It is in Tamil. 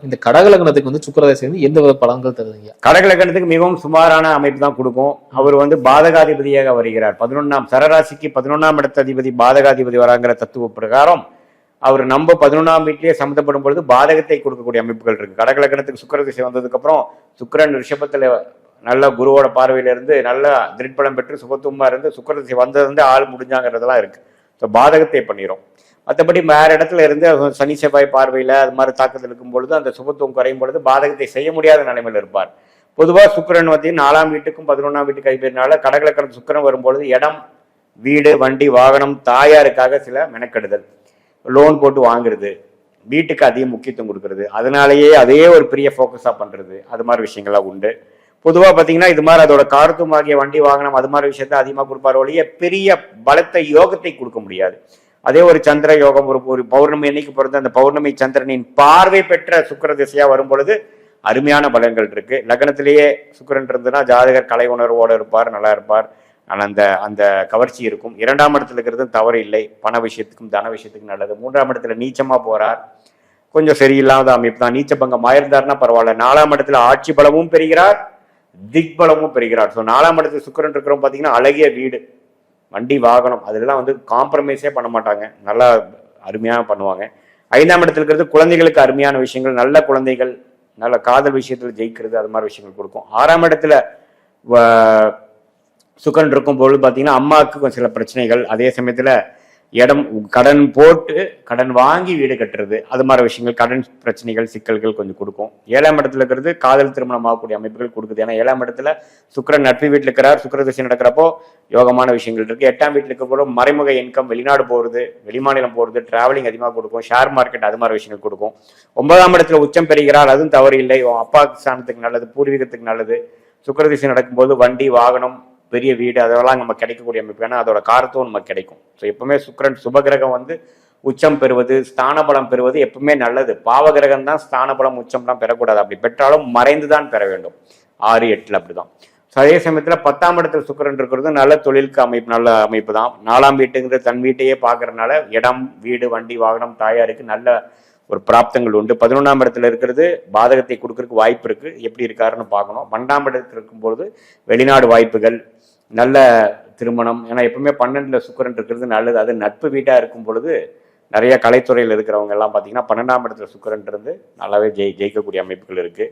இந்த கடகலக்கணத்துக்கு வந்து சுக்கிரதசை வந்து எந்த வித பலன்கள் தருதுங்க? கடகலக்கணத்துக்கு மிகவும் சுமாரான அமைப்பு தான் கொடுக்கும். அவர் வந்து பாதகாதிபதியாக வருகிறார். 11ஆம் சரராசிக்கு 11ஆம் இடத்த அதிபதி பாதகாதிபதி வராங்கிற தத்துவ பிரகாரம் அவர் நம்ம 11ஆம் வீட்டிலேயே சம்மந்தப்படும் பொழுது பாதகத்தை கொடுக்கக்கூடிய அமைப்புகள் இருக்கு. கடகலக்கணத்துக்கு சுக்கிரதசை வந்ததுக்கு அப்புறம் சுக்கிரன் ரிஷபத்துல நல்ல குருவோட பார்வையில இருந்து நல்ல திருட்பலம் பெற்று சுபத்துவமா இருந்து சுக்கிரதசை வந்தது வந்து ஆள் முடிஞ்சாங்கிறதெல்லாம் இருக்கு. ஸோ பாதகத்தை பண்ணிடும். மற்றபடி வேற இடத்துல இருந்து சனி செவ்வாய் பார்வையில அது மாதிரி தாக்கத்தில் இருக்கும் பொழுது அந்த சுபத்துவம் குறையும் பொழுது பாதகத்தை செய்ய முடியாத நிலைமையில் இருப்பார். பொதுவாக சுக்கிரன் வந்து 4ஆம் வீட்டுக்கும் 11ஆம் வீட்டுக்கு கைப்பேறினால கடகலக்கணம் சுக்கிரன் வரும்பொழுது இடம், வீடு, வண்டி, வாகனம், தாயாருக்காக சில மெனக்கெடுதல், லோன் போட்டு வாங்குறது, வீட்டுக்கு அதிக முக்கியத்துவம் கொடுக்கறது, அதனாலேயே அதே ஒரு பெரிய ஃபோக்கஸாக பண்றது, அது மாதிரி விஷயங்கள்லாம் உண்டு. பொதுவாக பார்த்தீங்கன்னா இது மாதிரி அதோட கார்த்தும் ஆகிய வண்டி வாகனம் அது மாதிரி விஷயத்த அதிகமாக கொடுப்பார் ஒழிய பெரிய பலத்தை யோகத்தை கொடுக்க முடியாது. அதே ஒரு சந்திர யோகம் ஒரு பௌர்ணமி அன்னைக்கு பிறந்த அந்த பௌர்ணமி சந்திரனின் பார்வை பெற்ற சுக்கிர திசையா வரும் பொழுது அருமையான பலன்கள் இருக்கு. லக்னத்திலேயே சுக்கிரன் இருந்ததுன்னா ஜாதகர் கலை உணர்வோடு இருப்பார், நல்லா இருப்பார். ஆனால் அந்த அந்த கவர்ச்சி இருக்கும். 2ஆம் இடத்துல இருக்கிறது தவறு இல்லை, பண விஷயத்துக்கும் தன விஷயத்துக்கும் நல்லது. 3ஆம் இடத்துல நீச்சமா போறார், கொஞ்சம் சரியில்லாத அமைப்பு தான். நீச்ச பங்கம் ஆயிருந்தாருன்னா பரவாயில்ல. 4ஆம் இடத்துல ஆட்சி பலமும் பெறுகிறார், திக்பலமும் பெறுகிறார். ஸோ 4ஆம் இடத்துல சுக்கிரன் இருக்கிறோம் பார்த்தீங்கன்னா அழகிய வீடு, வண்டி, வாகனம் அதெல்லாம் வந்து காம்ப்ரமைஸே பண்ண மாட்டாங்க, நல்லா அருமையாக பண்ணுவாங்க. 5ஆம் இடத்துல இருக்கிறது குழந்தைகளுக்கு அருமையான விஷயங்கள், நல்ல குழந்தைகள், நல்ல காதல் விஷயத்தில் ஜெயிக்கிறது, அது மாதிரி விஷயங்கள் கொடுக்கும். 6ஆம் இடத்துல சுக்கிரன் இருக்கும் பொழுது பார்த்தீங்கன்னா அம்மாவுக்கு சில பிரச்சனைகள், அதே சமயத்தில் இடம் கடன் போட்டு கடன் வாங்கி வீடு கட்டுறது, அது மாதிரி விஷயங்கள், கடன் பிரச்சனைகள், சிக்கல்கள் கொஞ்சம் கொடுக்கும். 7ஆம் இடத்துல இருக்கிறது காதல் திருமணம் ஆகக்கூடிய அமைப்புகள் கொடுக்குது. ஏன்னா 7ஆம் இடத்துல சுக்கிரன் நட்பு வீட்டில் இருக்கிறார், சுக்கிரதசை நடக்கிறப்போ யோகமான விஷயங்கள் இருக்கு. 8ஆம் வீட்டில் இருக்கிறப்போ மறைமுக இன்கம், வெளிநாடு போகிறது, வெளிமாநிலம் போகிறது, டிராவலிங் அதிகமாக கொடுக்கும், ஷேர் மார்க்கெட் அது மாதிரி விஷயங்கள் கொடுக்கும். 9ஆம் இடத்துல உச்சம் பெறுகிறார், அதுவும் தவறு இல்லை, அப்பா ஸ்தானத்துக்கு நல்லது, பூர்வீகத்துக்கு நல்லது. சுக்கிரதசை நடக்கும்போது வண்டி, வாகனம், பெரிய வீடு அதெல்லாம் நம்ம கிடைக்கக்கூடிய அமைப்பு, ஏன்னா அதோட காரத்துவம் நமக்கு கிடைக்கும். ஸோ எப்பவுமே சுக்கிரன் சுபகிரகம் வந்து உச்சம் பெறுவது, ஸ்தான பலம் பெறுவது எப்பவுமே நல்லது. பாவகிரகம் தான் ஸ்தான பலம் உச்சம்லாம் பெறக்கூடாது, அப்படி பெற்றாலும் மறைந்து தான் பெற வேண்டும். 6, 8 அப்படிதான். ஸோ அதே சமயத்தில் 10ஆம் இடத்துல சுக்கிரன் இருக்கிறது நல்ல தொழிலுக்கு அமைப்பு, நல்ல அமைப்பு தான். 4ஆம் வீட்டுங்கிறது தன் வீட்டையே பார்க்கறதுனால இடம், வீடு, வண்டி, வாகனம், தாயாருக்கு நல்ல ஒரு பிராப்தங்கள் உண்டு. 11ஆம் இடத்துல இருக்கிறது பாதகத்தை கொடுக்கறதுக்கு வாய்ப்பு இருக்கு, எப்படி இருக்காருன்னு பார்க்கணும். 12ஆம் இடத்துல இருக்கும்போது வெளிநாடு வாய்ப்புகள், நல்ல திருமணம், ஏன்னா எப்பவுமே 12ல சுக்கிரன் இருக்கிறது நல்லது. அது நட்பு வீட்டா இருக்கும் பொழுது நிறைய கலைத்துறையில் இருக்கிறவங்க எல்லாம் பார்த்தீங்கன்னா 12ஆம் இடத்துல சுக்கிரன் இருந்து நல்லாவே ஜெயிக்கக்கூடிய அமைப்புகள் இருக்கு.